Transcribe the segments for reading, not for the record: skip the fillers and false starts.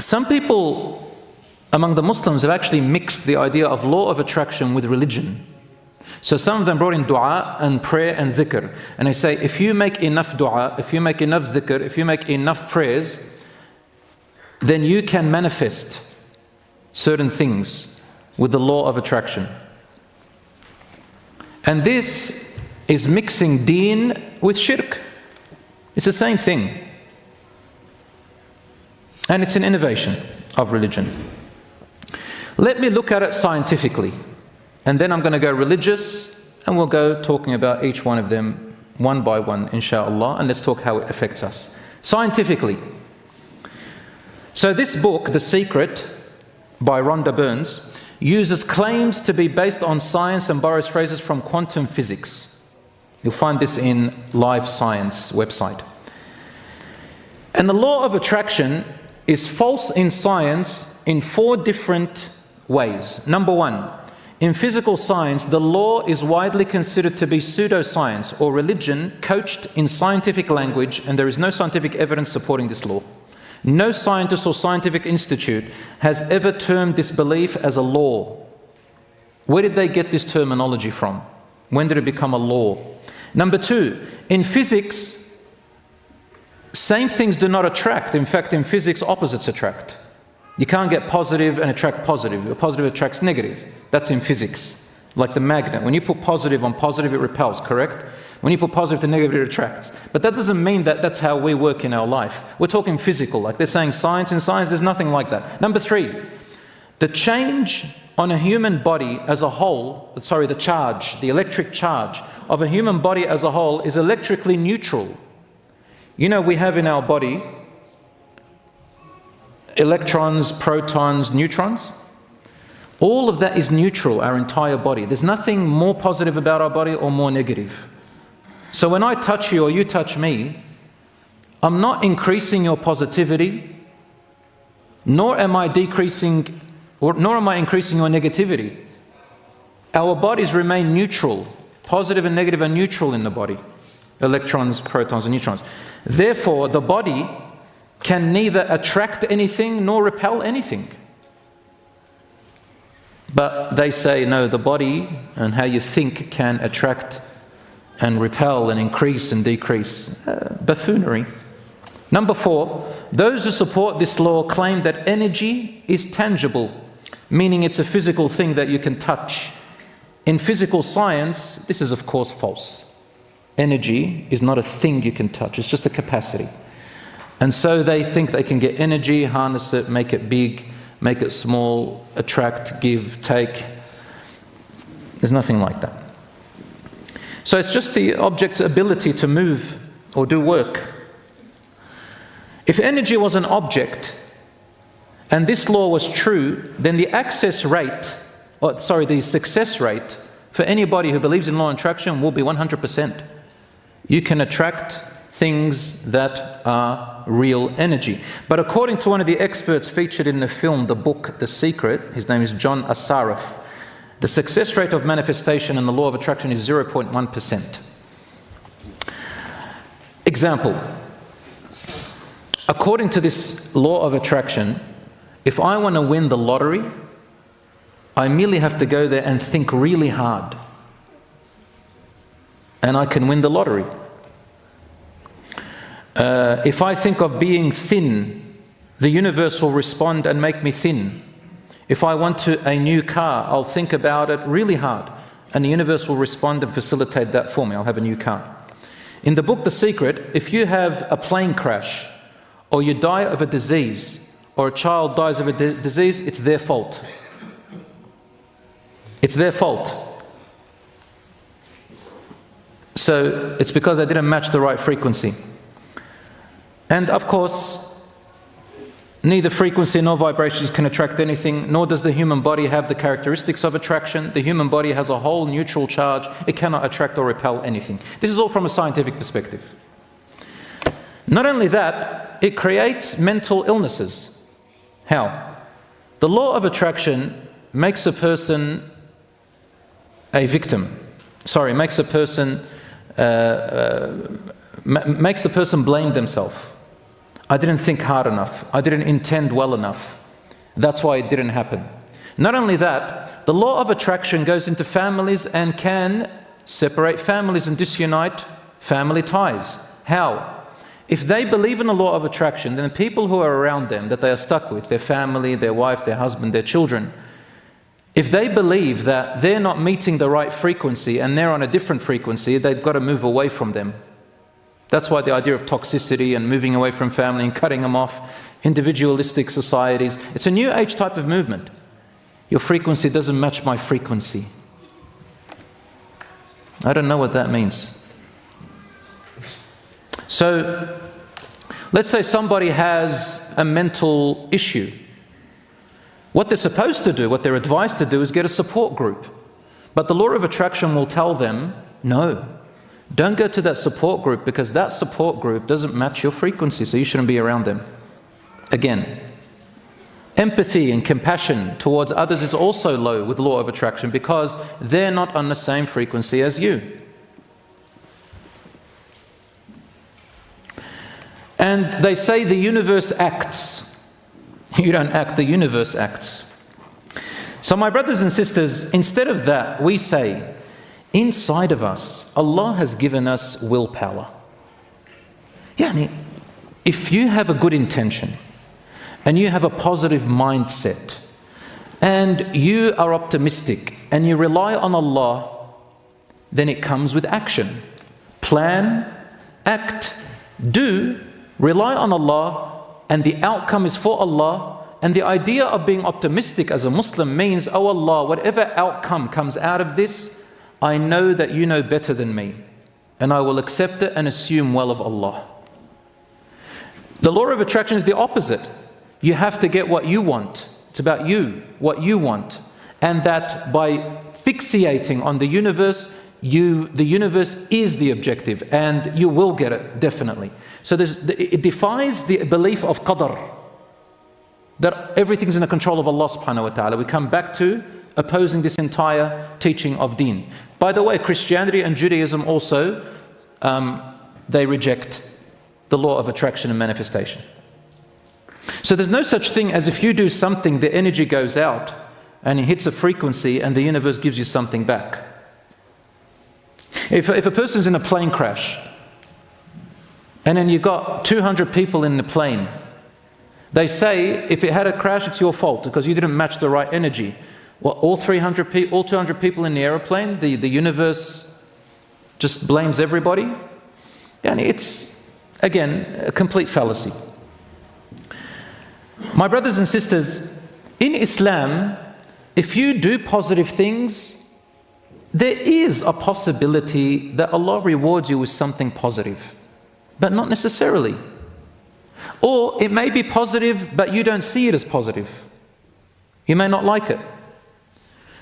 Some people among the Muslims have actually mixed the idea of law of attraction with religion. So some of them brought in dua and prayer and dhikr. And they say, if you make enough dua, if you make enough dhikr, if you make enough prayers, then you can manifest certain things with the law of attraction. And this is mixing deen with shirk. It's the same thing. And it's an innovation of religion. Let me look at it scientifically. And then I'm going to go religious, and we'll go talking about each one of them one by one, inshallah, and let's talk how it affects us. Scientifically. So this book, The Secret, by Rhonda Burns, uses claims to be based on science and borrows phrases from quantum physics. You'll find this in Live Science website. And the law of attraction is false in science in 4 different ways. Number 1, in physical science, the law is widely considered to be pseudoscience or religion couched in scientific language, and there is no scientific evidence supporting this law. No scientist or scientific institute has ever termed this belief as a law. Where did they get this terminology from? When did it become a law? Number 2, in physics, same things do not attract. In fact, in physics, opposites attract. You can't get positive and attract positive. A positive attracts negative. That's in physics. Like the magnet. When you put positive on positive, it repels, correct? When you put positive to negative, it attracts. But that doesn't mean that that's how we work in our life. We're talking physical. Like they're saying science. In science, there's nothing like that. Number 3, the change on a human body as a whole, the charge, the electric charge of a human body as a whole is electrically neutral. You know, we have in our body electrons, protons, neutrons. All of that is neutral, our entire body. There's nothing more positive about our body or more negative. So when I touch you or you touch me, I'm not increasing your positivity, nor am I increasing your negativity. Our bodies remain neutral. Positive and negative are neutral in the body. Electrons, protons, and neutrons. Therefore, the body can neither attract anything nor repel anything. But they say, no, the body and how you think can attract and repel and increase and decrease. Buffoonery. Number 4, those who support this law claim that energy is tangible, meaning it's a physical thing that you can touch. In physical science, this is of course false. Energy is not a thing you can touch, it's just a capacity. And so they think they can get energy, harness it, make it big, make it small, attract, give, take. There's nothing like that. So it's just the object's ability to move or do work. If energy was an object and this law was true, then the success rate for anybody who believes in law of attraction will be 100%. You can attract things that are real energy. But according to one of the experts featured in the film, the book, The Secret, his name is John Assaraf, the success rate of manifestation and the law of attraction is 0.1%. Example. According to this law of attraction, if I want to win the lottery, I merely have to go there and think really hard. And I can win the lottery. If I think of being thin, the universe will respond and make me thin. If I want a new car, I'll think about it really hard, and the universe will respond and facilitate that for me. I'll have a new car. In the book The Secret, if you have a plane crash, or you die of a disease, or a child dies of a disease, it's their fault. It's their fault. So it's because they didn't match the right frequency. And of course, neither frequency nor vibrations can attract anything, nor does the human body have the characteristics of attraction. The human body has a whole neutral charge. It cannot attract or repel anything. This is all from a scientific perspective. Not only that, it creates mental illnesses. How? The law of attraction makes a person a victim. Makes a person makes the person blame themselves. I didn't think hard enough. I didn't intend well enough. That's why it didn't happen. Not only that, the law of attraction goes into families and can separate families and disunite family ties. How? If they believe in the law of attraction, then the people who are around them that they are stuck with, their family, their wife, their husband, their children, if they believe that they're not meeting the right frequency and they're on a different frequency, they've got to move away from them. That's why the idea of toxicity and moving away from family and cutting them off, individualistic societies, it's a new age type of movement. Your frequency doesn't match my frequency. I don't know what that means. So, let's say somebody has a mental issue. What they're supposed to do, what they're advised to do, is get a support group. But the law of attraction will tell them, no, don't go to that support group because that support group doesn't match your frequency, so you shouldn't be around them. Again, empathy and compassion towards others is also low with the law of attraction because they're not on the same frequency as you. And they say the universe acts. You don't act, the universe acts. So my brothers and sisters, instead of that, we say, inside of us, Allah has given us willpower. Yani, if you have a good intention, and you have a positive mindset, and you are optimistic, and you rely on Allah, then it comes with action. Plan, act, do, rely on Allah, and the outcome is for Allah. And the idea of being optimistic as a Muslim means, oh Allah, whatever outcome comes out of this, I know that you know better than me, and I will accept it and assume well of Allah. The law of attraction is the opposite. You have to get what you want. It's about you, what you want. And that by fixating on the universe, the universe is the objective, and you will get it, definitely. So it defies the belief of qadr, that everything's in the control of Allah subhanahu wa ta'ala. We come back to opposing this entire teaching of deen. By the way, Christianity and Judaism also, they reject the law of attraction and manifestation. So there's no such thing as if you do something, the energy goes out and it hits a frequency and the universe gives you something back. If a person's in a plane crash and then you've got 200 people in the plane, they say if it had a crash, it's your fault because you didn't match the right energy. Well, all 200 people in the aeroplane, the universe just blames everybody. And it's, again, a complete fallacy. My brothers and sisters, in Islam, if you do positive things, there is a possibility that Allah rewards you with something positive, but not necessarily. Or it may be positive, but you don't see it as positive. You may not like it.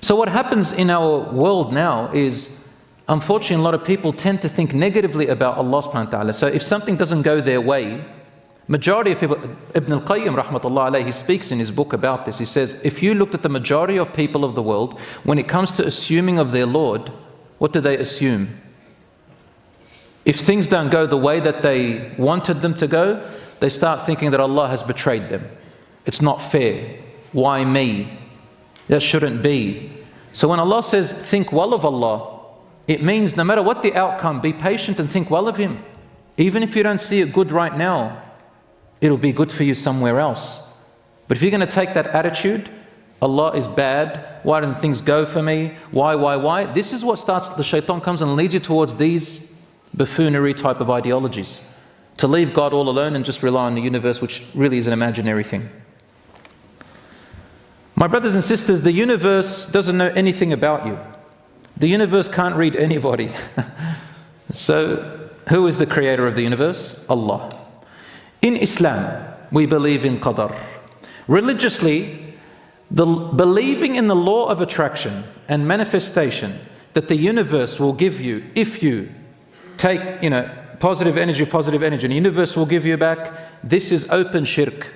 So what happens in our world now is, unfortunately, a lot of people tend to think negatively about Allah subhanahu wa ta'ala. So if something doesn't go their way, majority of people, Ibn al-Qayyim rahmatullah alayhi, he speaks in his book about this. He says, if you looked at the majority of people of the world, when it comes to assuming of their Lord, what do they assume? If things don't go the way that they wanted them to go, they start thinking that Allah has betrayed them. It's not fair. Why me? That shouldn't be. So when Allah says, think well of Allah, it means no matter what the outcome, be patient and think well of Him. Even if you don't see it good right now, it'll be good for you somewhere else. But if you're going to take that attitude, Allah is bad, why don't things go for me, why? This is what starts, the shaitan comes and leads you towards these buffoonery type of ideologies. To leave God all alone and just rely on the universe, which really is an imaginary thing. My brothers and sisters, the universe doesn't know anything about you. The universe can't read anybody. So, who is the creator of the universe? Allah. In Islam, we believe in qadar. Religiously, believing in the law of attraction and manifestation that the universe will give you, if you take, positive energy, and the universe will give you back, this is open shirk.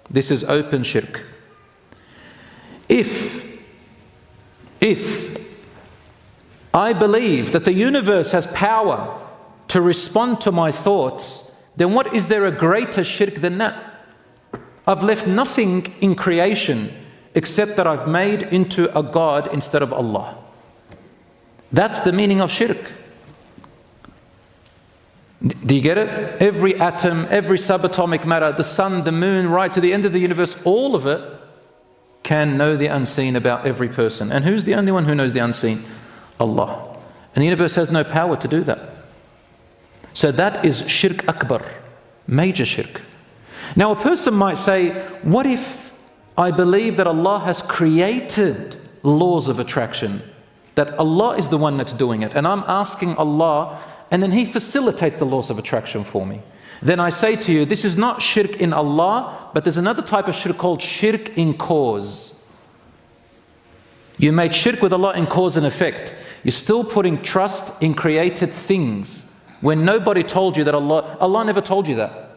This is open shirk. If I believe that the universe has power to respond to my thoughts, then what is there a greater shirk than that? I've left nothing in creation except that I've made into a God instead of Allah. That's the meaning of shirk. Do you get it? Every atom, every subatomic matter, the sun, the moon, right to the end of the universe, all of it can know the unseen about every person. And who's the only one who knows the unseen? Allah. And the universe has no power to do that. So that is shirk akbar, major shirk. Now a person might say, what if I believe that Allah has created laws of attraction, that Allah is the one that's doing it, and I'm asking Allah, and then He facilitates the laws of attraction for me? Then I say to you, this is not shirk in Allah, but there's another type of shirk called shirk in cause. You make shirk with Allah in cause and effect. You're still putting trust in created things when nobody told you that Allah never told you that.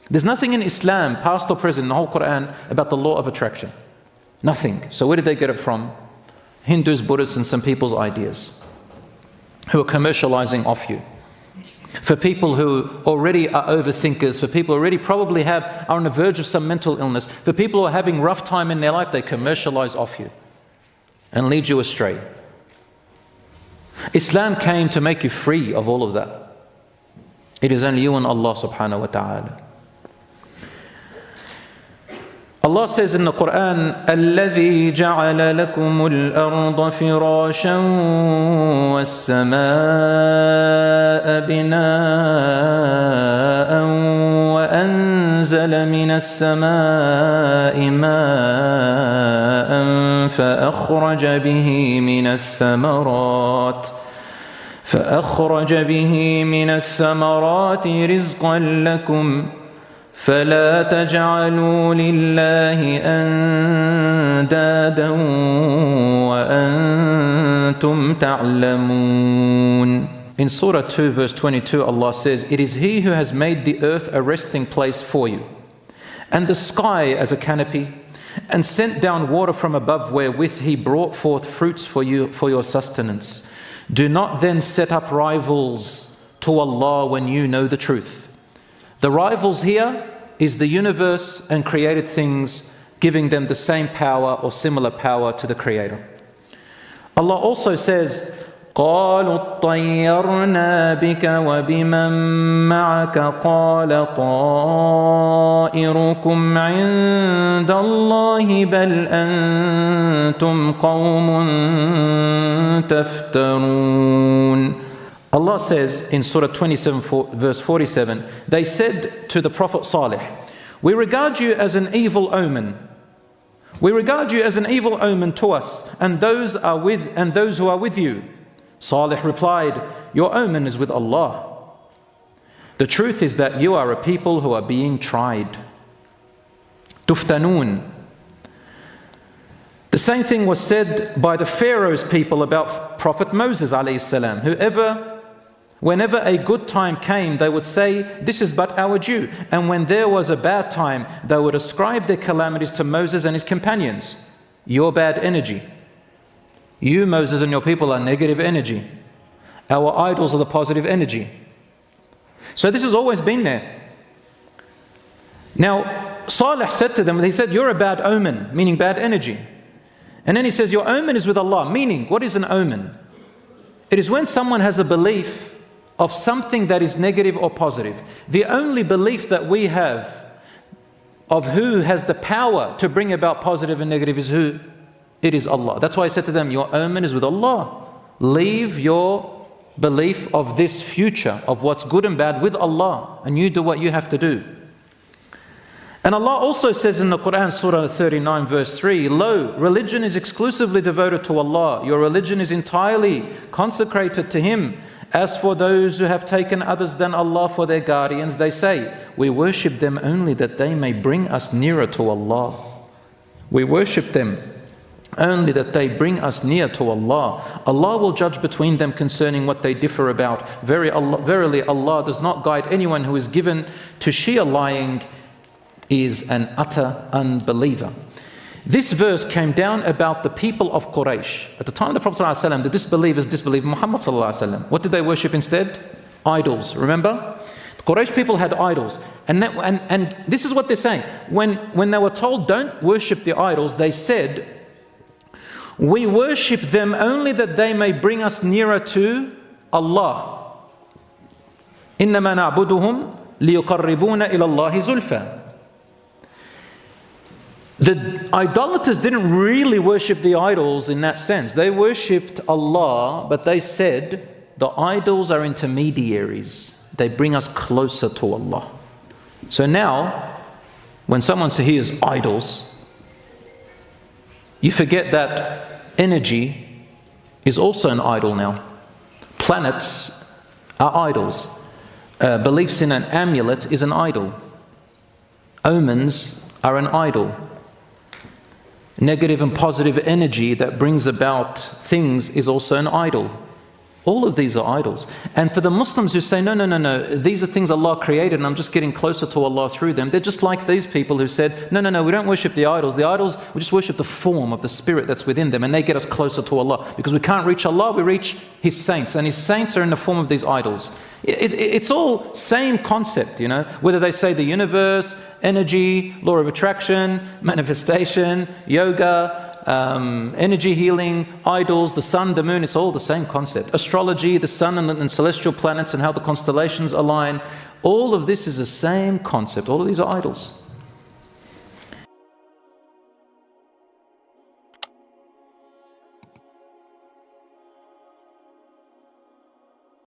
There's nothing in Islam, past or present, in the whole Quran, about the law of attraction. Nothing. So where did they get it from? Hindus, Buddhists, and some people's ideas who are commercializing off you. For people who already are overthinkers, for people who already probably are on the verge of some mental illness, for people who are having rough time in their life, they commercialize off you and lead you astray. Islam came to make you free of all of that. It is only you and Allah subhanahu wa ta'ala. Allah says in the Quran, الَّذِي جَعَلَ لَكُمُ الْأَرْضَ فِرَاشًا وَالسَّمَاءَ بِنَاءً وَأَنزَلَ مِنَ السَّمَاءِ مَاءً فأخرج به من الثمرات رزقا لكم فلا تجعلوا لله أندادا وأنتم تعلمون. In Surah 2 verse 22, Allah says, it is He who has made the earth a resting place for you, and the sky as a canopy, and sent down water from above wherewith He brought forth fruits for you for your sustenance. Do not then set up rivals to Allah when you know the truth. The rivals here is the universe and created things, giving them the same power or similar power to the Creator. Allah also says, قَالُوا اطَّيَّرْنَا بِكَ وَبِمَن مَّعَكَ قَالَ طَائِرُكُمْ عِندَ اللَّهِ بَلْ أَنتُمْ قَوْمٌ تَفْتَرُونَ. Allah says in Surah 27 verse 47, they said to the Prophet Salih, we regard you as an evil omen. We regard you as an evil omen to us and those who are with you. Salih replied, your omen is with Allah. The truth is that you are a people who are being tried. Tuftanun. The same thing was said by the Pharaoh's people about Prophet Moses alayhi salam. Whenever a good time came, they would say, this is but our due. And when there was a bad time, they would ascribe their calamities to Moses and his companions. Your bad energy. You, Moses, and your people are negative energy. Our idols are the positive energy. So this has always been there. Now, Salih said to them, he said, you're a bad omen, meaning bad energy. And then he says, your omen is with Allah, meaning, what is an omen? It is when someone has a belief of something that is negative or positive. The only belief that we have of who has the power to bring about positive and negative is who? It is Allah. That's why I said to them, your omen is with Allah. Leave your belief of this future, of what's good and bad, with Allah, and you do what you have to do. And Allah also says in the Quran, Surah 39 verse 3, lo, religion is exclusively devoted to Allah. Your religion is entirely consecrated to Him. As for those who have taken others than Allah for their guardians, they say, we worship them only that they may bring us nearer to Allah. We worship them only that they bring us near to Allah. Allah will judge between them concerning what they differ about. Verily, Allah does not guide anyone who is given to Shia lying is an utter unbeliever. This verse came down about the people of Quraysh. At the time of the Prophet ﷺ, the disbelievers disbelieved Muhammad ﷺ. What did they worship instead? Idols, remember? Quraysh people had idols. And this is what they're saying. When they were told, don't worship the idols, they said, we worship them only that they may bring us nearer to Allah. إِنَّمَا نَعْبُدُهُمْ لِيُقَرِّبُونَ إِلَى اللَّهِ زُلْفًا. The idolaters didn't really worship the idols in that sense. They worshipped Allah, but they said the idols are intermediaries. They bring us closer to Allah. So now, when someone hears idols, you forget that energy is also an idol now. Planets are idols. Beliefs in an amulet is an idol. Omens are an idol. Negative and positive energy that brings about things is also an idol. All of these are idols. And for the Muslims who say, no, these are things Allah created and I'm just getting closer to Allah through them, they're just like these people who said, no, we don't worship the idols. The idols, we just worship the form of the spirit that's within them, and they get us closer to Allah. Because we can't reach Allah, we reach His saints, and His saints are in the form of these idols. It's all same concept, you know, whether they say the universe, energy, law of attraction, manifestation, yoga, energy healing, idols, the sun, the moon, it's all the same concept. Astrology, the sun and celestial planets and how the constellations align, all of this is the same concept. All of these are idols.